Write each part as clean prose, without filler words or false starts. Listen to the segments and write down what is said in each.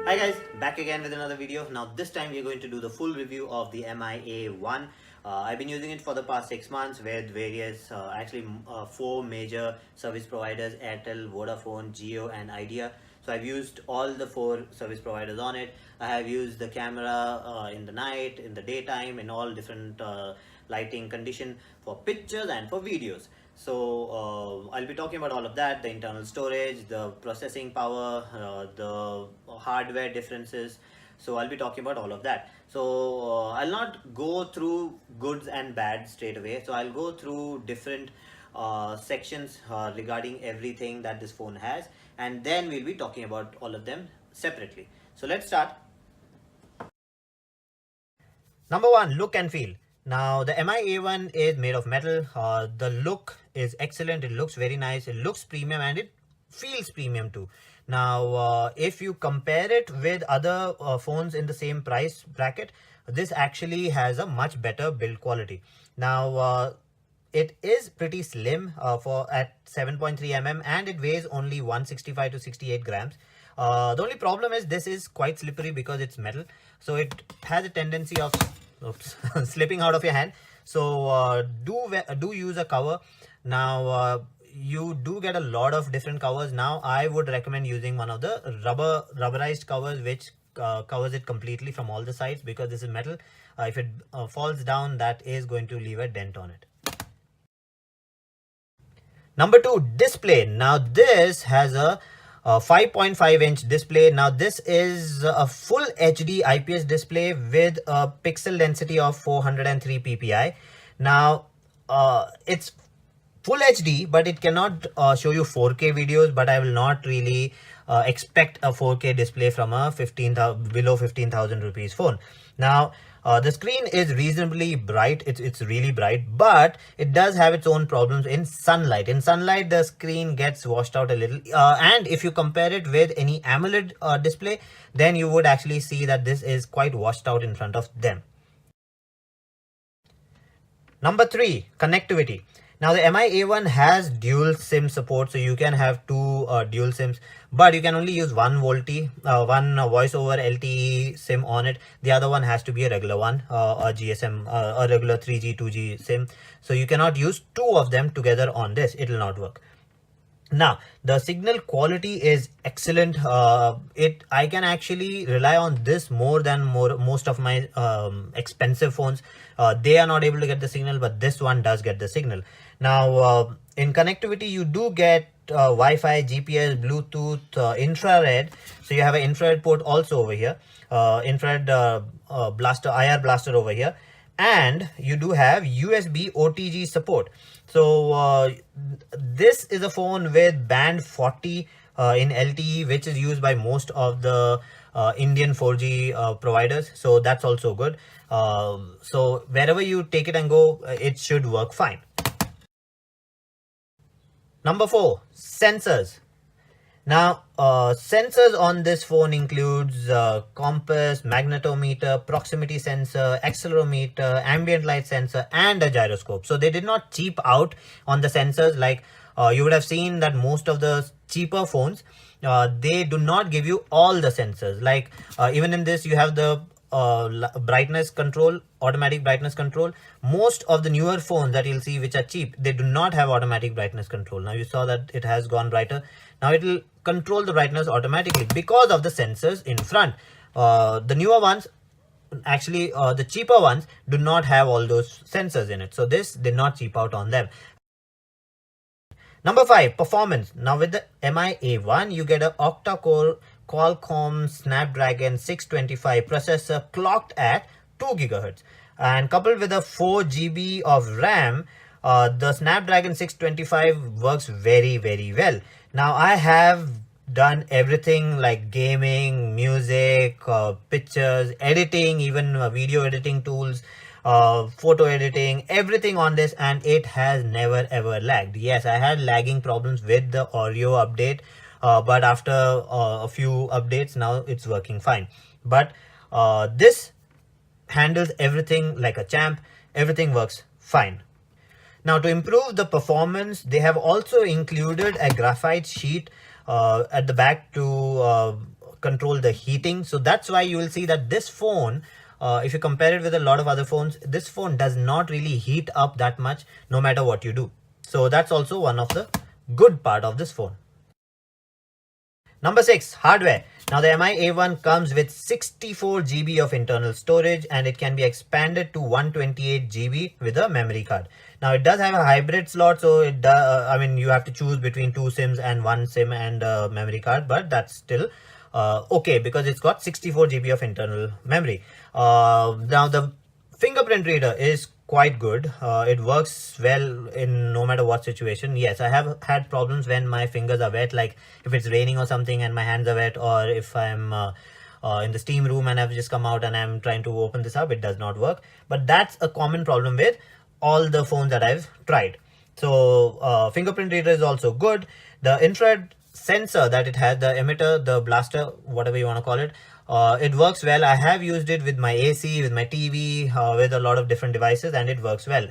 Hi guys, back again with another video. Now this time we are going to do the full review of the MI-A1. I've been using it for the past 6 months with various, four major service providers: Airtel, Vodafone, Jio and Idea. So I've used all the four service providers on it. I have used the camera in the night, in the daytime, in all different lighting condition for pictures and for videos. So I'll be talking about all of that: the internal storage, the processing power, the hardware differences. So I'll be talking about all of that. So I'll not go through goods and bad straight away. So I'll go through different sections regarding everything that this phone has, and then we'll be talking about all of them separately. So let's start. Number one, look and feel. Now the MI-A1 is made of metal. The look is excellent. It looks very nice. It looks premium and it feels premium too. Now if you compare it with other phones in the same price bracket, this actually has a much better build quality. Now it is pretty slim for at 7.3 mm, and it weighs only 165 to 68 grams. The only problem is this is quite slippery because it's metal, so it has a tendency of slipping out of your hand. So do use a cover. Now you do get a lot of different covers. Now I would recommend using one of the rubberized covers, which covers it completely from all the sides, because this is metal. If it falls down, that is going to leave a dent on it. Number two, display. Now this has a 5.5-inch display. Now this is a full HD IPS display with a pixel density of 403 ppi. Now it's full HD, but it cannot show you 4K videos, but I will not really expect a 4K display from a below 15,000 rupees phone. Now the screen is reasonably bright. It's really bright, but it does have its own problems in sunlight. In sunlight, the screen gets washed out a little. And if you compare it with any AMOLED display, then you would actually see that this is quite washed out in front of them. Number three, connectivity. Now the MI-A1 has dual SIM support, so you can have two dual SIMs, but you can only use one voice over LTE SIM on it. The other one has to be a regular one, a GSM, a regular 3G, 2G SIM. So you cannot use two of them together on this. It will not work. Now the signal quality is excellent. I can actually rely on this more than most of my expensive phones. They are not able to get the signal, but this one does get the signal. Now in connectivity, you do get Wi-Fi, GPS, Bluetooth, infrared. So you have an infrared port also over here, infrared blaster, IR blaster over here, and you do have USB OTG support. So this is a phone with band 40 in LTE, which is used by most of the Indian 4G providers. So that's also good. So wherever you take it and go, it should work fine. Number four, sensors. Now sensors on this phone includes compass, magnetometer, proximity sensor, accelerometer, ambient light sensor and a gyroscope. So they did not cheap out on the sensors. Like you would have seen that most of the cheaper phones, they do not give you all the sensors. Like even in this, you have the brightness control, automatic brightness control. Most of the newer phones that you'll see which are cheap, they do not have automatic brightness control. Now you saw that it has gone brighter. Now it will control the brightness automatically because of the sensors in front. The newer ones, actually the cheaper ones, do not have all those sensors in it, so this did not cheap out on them. Number five, performance. Now with the MI-A1, you get an octa-core Qualcomm Snapdragon 625 processor clocked at 2 GHz, and coupled with a 4 GB of RAM, the Snapdragon 625 works very well. Now I have done everything like gaming, music, pictures, editing, even video editing tools, photo editing, everything on this, and it has never ever lagged. Yes, I had lagging problems with the Oreo update, but after a few updates, now it's working fine. But this handles everything like a champ. Everything works fine. Now to improve the performance, they have also included a graphite sheet at the back to control the heating. So that's why you will see that this phone, if you compare it with a lot of other phones, this phone does not really heat up that much no matter what you do. So that's also one of the good part of this phone. Number 6, hardware. Now the MI A1 comes with 64 GB of internal storage, and it can be expanded to 128 GB with a memory card. Now it does have a hybrid slot, so it does, I mean, you have to choose between 2 SIMs and 1 SIM and a memory card, but that's still okay because it's got 64 GB of internal memory. Now the fingerprint reader is quite good. It works well in no matter what situation. Yes, I have had problems when my fingers are wet, like if it's raining or something and my hands are wet, or if I'm in the steam room and I've just come out and I'm trying to open this up, it does not work. But that's a common problem with all the phones that I've tried. So fingerprint reader is also good. The infrared sensor that it has, the emitter, the blaster, whatever you want to call it, it works well. I have used it with my AC, with my TV, with a lot of different devices, and it works well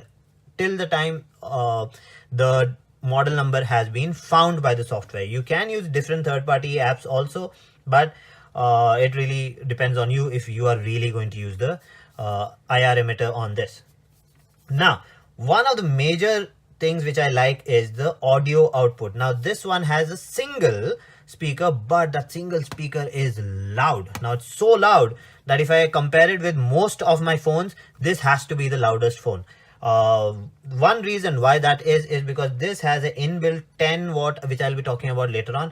till the time the model number has been found by the software. You can use different third-party apps also, but it really depends on you if you are really going to use the IR emitter on this. Now, one of the major things which I like is the audio output. Now this one has a single speaker, but that single speaker is loud. Now it's so loud that if I compare it with most of my phones, this has to be the loudest phone. One reason why that is because this has an inbuilt 10 watt, which I'll be talking about later on,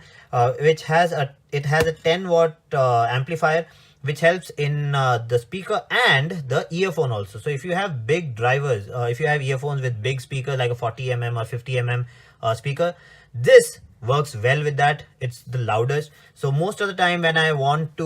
which has a 10 watt amplifier, which helps in the speaker and the earphone also. So if you have big drivers, if you have earphones with big speakers like a 40mm or 50mm speaker, this works well with that. It's the loudest. So most of the time when I want to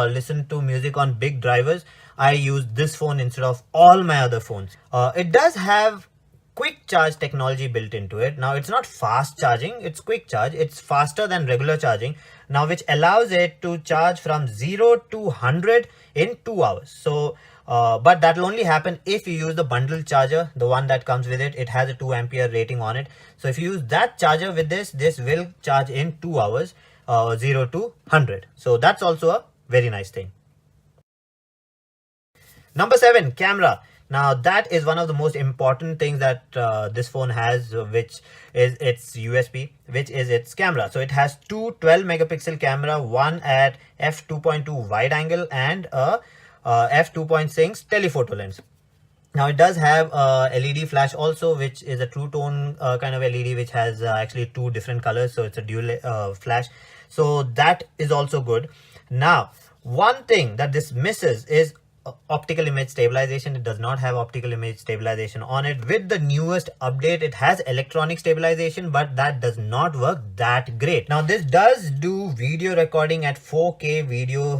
listen to music on big drivers, I use this phone instead of all my other phones. It does have quick charge technology built into it. Now it's not fast charging, it's quick charge. It's faster than regular charging now, which allows it to charge from 0 to 100 in 2 hours. So but that will only happen if you use the bundle charger, the one that comes with it. It has a 2 ampere rating on it. So if you use that charger with this will charge in 2 hours, 0 to 100. So that's also a very nice thing. Number 7, camera. Now that is one of the most important things that this phone has, which is its USP, which is its camera. So it has two 12 megapixel camera, one at f2.2 wide angle and a f2.6 telephoto lens. Now it does have a LED flash also, which is a true tone kind of LED, which has actually 2 different colors. So it's a dual flash. So that is also good. Now, one thing that this misses is optical image stabilization. It does not have optical image stabilization on it. With the newest update, it has electronic stabilization, but that does not work that great. Now this does do video recording at 4K video,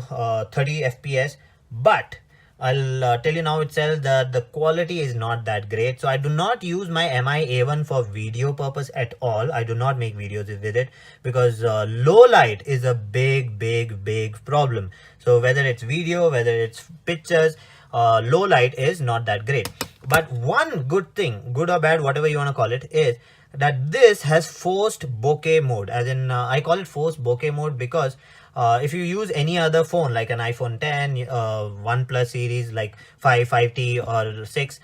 30 FPS, but I'll tell you now itself that the quality is not that great. So I do not use my MI A1 for video purpose at all. I do not make videos with it because low light is a big problem. So whether it's video, whether it's pictures, low light is not that great. But one good thing, good or bad, whatever you want to call it, is that this has forced bokeh mode. As in, I call it forced bokeh mode because if you use any other phone like an iPhone 10, OnePlus series like 5, 5T or 6,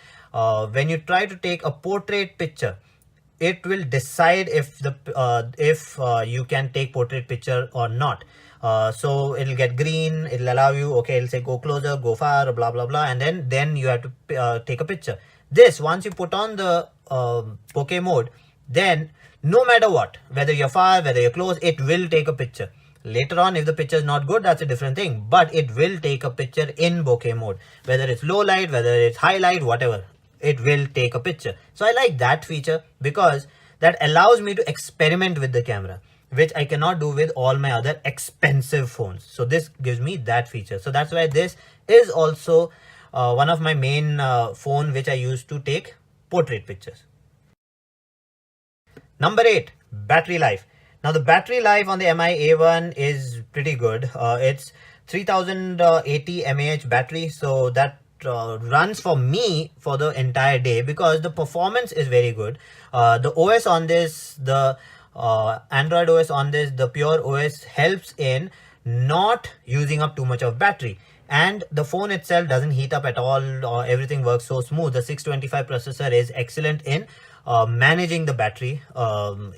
when you try to take a portrait picture, it will decide if you can take portrait picture or not. So it'll get green, it'll allow you, okay, it'll say go closer, go far, blah blah blah, and then you have to take a picture. This, once you put on the bokeh mode, then no matter what, whether you're far, whether you're close, it will take a picture. Later on, if the picture is not good, that's a different thing, but it will take a picture in bokeh mode, whether it's low light, whether it's high light, whatever, it will take a picture. So I like that feature because that allows me to experiment with the camera, which I cannot do with all my other expensive phones. So this gives me that feature. So that's why this is also one of my main phone which I use to take portrait pictures. Number 8, battery life. Now the battery life on the MI A1 is pretty good. It's 3080 mAh battery, so that runs for me for the entire day because the performance is very good. The OS on this, the Android OS on this, the Pure OS, helps in not using up too much of battery. And the phone itself doesn't heat up at all, or everything works so smooth. The 625 processor is excellent in managing the battery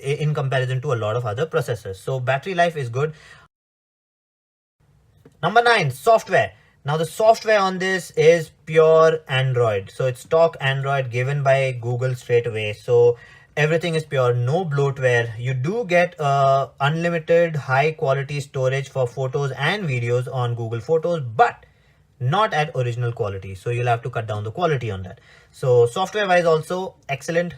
in comparison to a lot of other processors. So battery life is good. Number 9, software. Now the software on this is pure Android. So it's stock Android given by Google straight away. So everything is pure, no bloatware. You do get unlimited high quality storage for photos and videos on Google Photos, but not at original quality. So you'll have to cut down the quality on that. So software wise also excellent.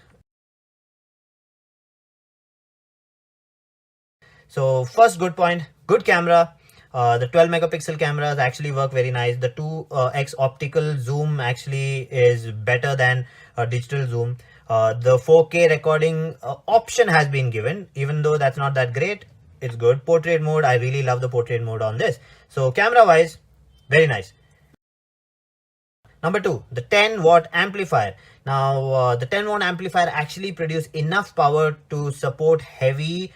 So first good point, good camera. The 12 megapixel cameras actually work very nice. The 2x optical zoom actually is better than digital zoom. The 4K recording option has been given, even though that's not that great. It's good. Portrait mode, I really love the portrait mode on this. So camera wise, very nice. Number 2, the 10-watt amplifier. Now the 10-watt amplifier actually produce enough power to support heavy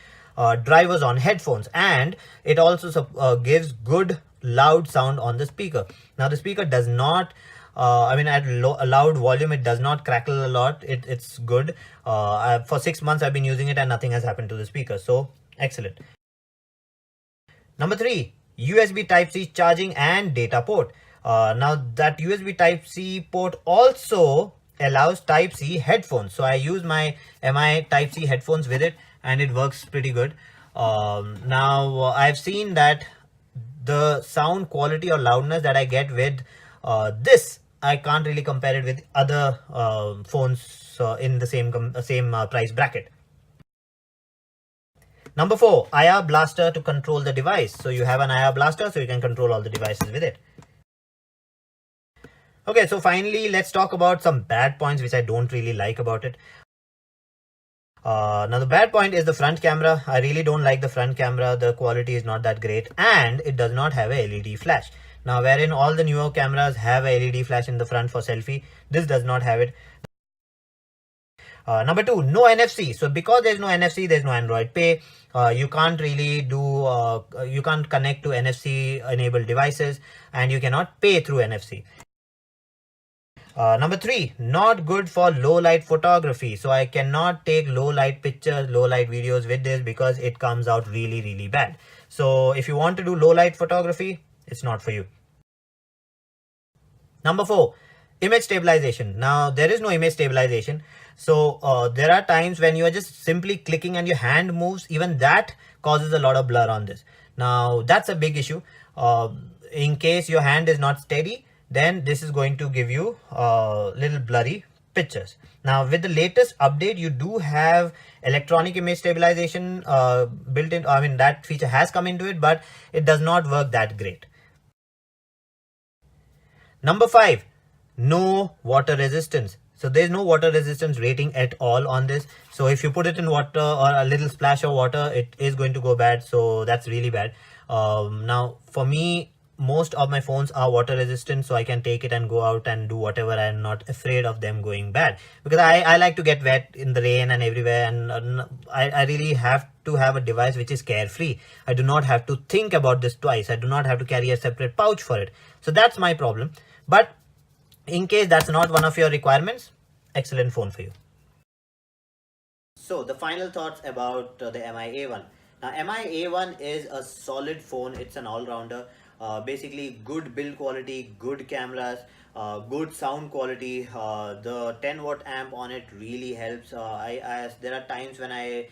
drivers on headphones, and it also gives good loud sound on the speaker. Now the speaker does not at a loud volume it does not crackle a lot. It's good. For 6 months I've been using it and nothing has happened to the speaker, so excellent. Number 3, USB Type-C charging and data port. Now that USB Type-C port also allows Type-C headphones. So I use my MI Type-C headphones with it and it works pretty good. Now I've seen that the sound quality or loudness that I get with this, I can't really compare it with other phones in the same price bracket. Number 4, IR Blaster to control the device. So you have an IR Blaster, so you can control all the devices with it. Okay, so finally, let's talk about some bad points which I don't really like about it. Now the bad point is the front camera. I really don't like the front camera. The quality is not that great and it does not have a LED flash. Now wherein all the newer cameras have a LED flash in the front for selfie, this does not have it. Number 2, no NFC. So because there's no NFC, there's no Android Pay. You can't really you can't connect to NFC enabled devices and you cannot pay through NFC. Number 3, not good for low light photography. So I cannot take low light pictures, low light videos with this because it comes out really bad. So if you want to do low light photography, it's not for you. Number 4, image stabilization. Now there is no image stabilization. So there are times when you are just simply clicking and your hand moves, even that causes a lot of blur on this. Now that's a big issue. In case your hand is not steady, then this is going to give you little blurry pictures. Now with the latest update, you do have electronic image stabilization built in. I mean, that feature has come into it, but it does not work that great. Number 5, no water resistance. So there's no water resistance rating at all on this. So if you put it in water or a little splash of water, it is going to go bad. So that's really bad. Now for me, most of my phones are water resistant, so I can take it and go out and do whatever. I'm not afraid of them going bad because I like to get wet in the rain and everywhere, and I really have to have a device which is carefree. I do not have to think about this twice. I do not have to carry a separate pouch for it. So that's my problem. But in case that's not one of your requirements, excellent phone for you. So the final thoughts about the MI A1. Now MI A1 is a solid phone. It's an all-rounder. Basically good build quality, good cameras, good sound quality. The 10-watt amp on it really helps. There are times when I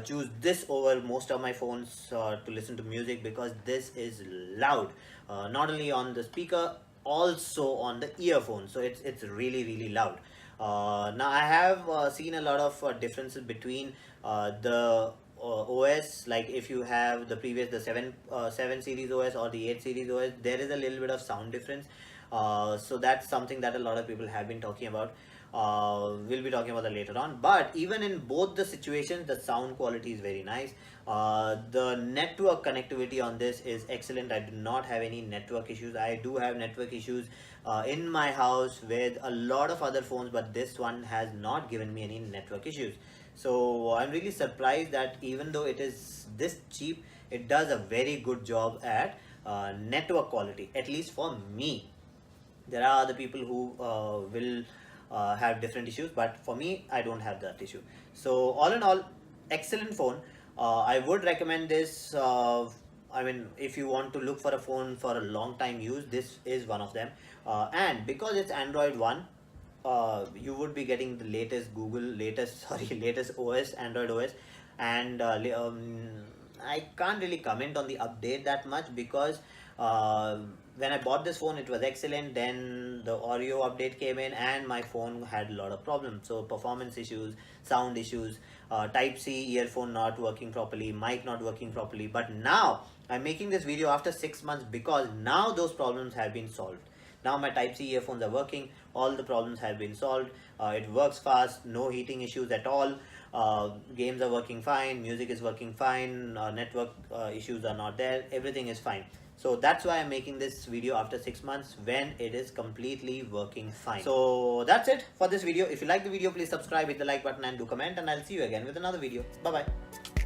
choose this over most of my phones to listen to music because this is loud. Not only on the speaker, also on the earphone. So it's really loud. Now I have seen a lot of differences between the OS. Like if you have the 7 series OS or the 8 series OS, there is a little bit of sound difference. So that's something that a lot of people have been talking about. We'll be talking about that later on. But even in both the situations, the sound quality is very nice. The network connectivity on this is excellent. I do not have any network issues. I do have network issues in my house with a lot of other phones, but this one has not given me any network issues. So I'm really surprised that even though it is this cheap, it does a very good job at network quality, at least for me. There are other people who will have different issues, but for me, I don't have that issue. So all in all, excellent phone. I would recommend this. I mean, if you want to look for a phone for a long time use, this is one of them. And because it's Android one, you would be getting the latest Google, latest OS, Android OS, and I can't really comment on the update that much because when I bought this phone, it was excellent. Then the Oreo update came in, and my phone had a lot of problems. So performance issues, sound issues, Type C earphone not working properly, mic not working properly. But now I'm making this video after 6 months because now those problems have been solved. Now my Type C earphones are working. All the problems have been solved. It works fast. No heating issues at all. Games are working fine. Music is working fine. Network issues are not there. Everything is fine. So that's why I'm making this video after 6 months when it is completely working fine. So that's it for this video. If you like the video, please subscribe, hit the like button and do comment, and I'll see you again with another video. Bye bye.